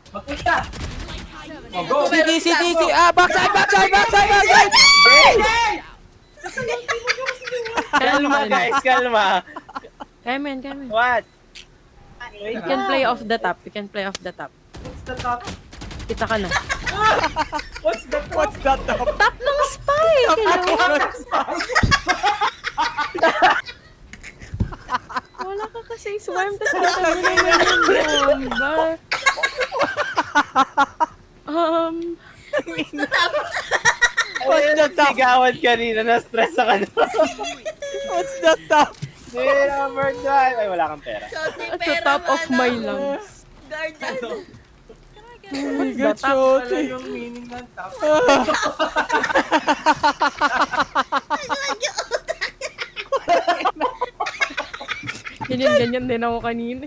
Mag-push ka! Oh, go! City. Ah, backside! Kalma guys, kalma. Carmen. What? You can play off the top. What's the top? Kita ka na. What's the top? What's that? Top ng spike! Wala ka kasi swarm, tas kita mo naman yung bomba. What's the top? Sigawan kanina, na-stress sa kanila. What's the top? Number 1. Ay, wala kang pera. At the top of my lungs. Guardian. Oh my God, Pala Shoti. yung meaning ng top. Ganyan din ako kanina.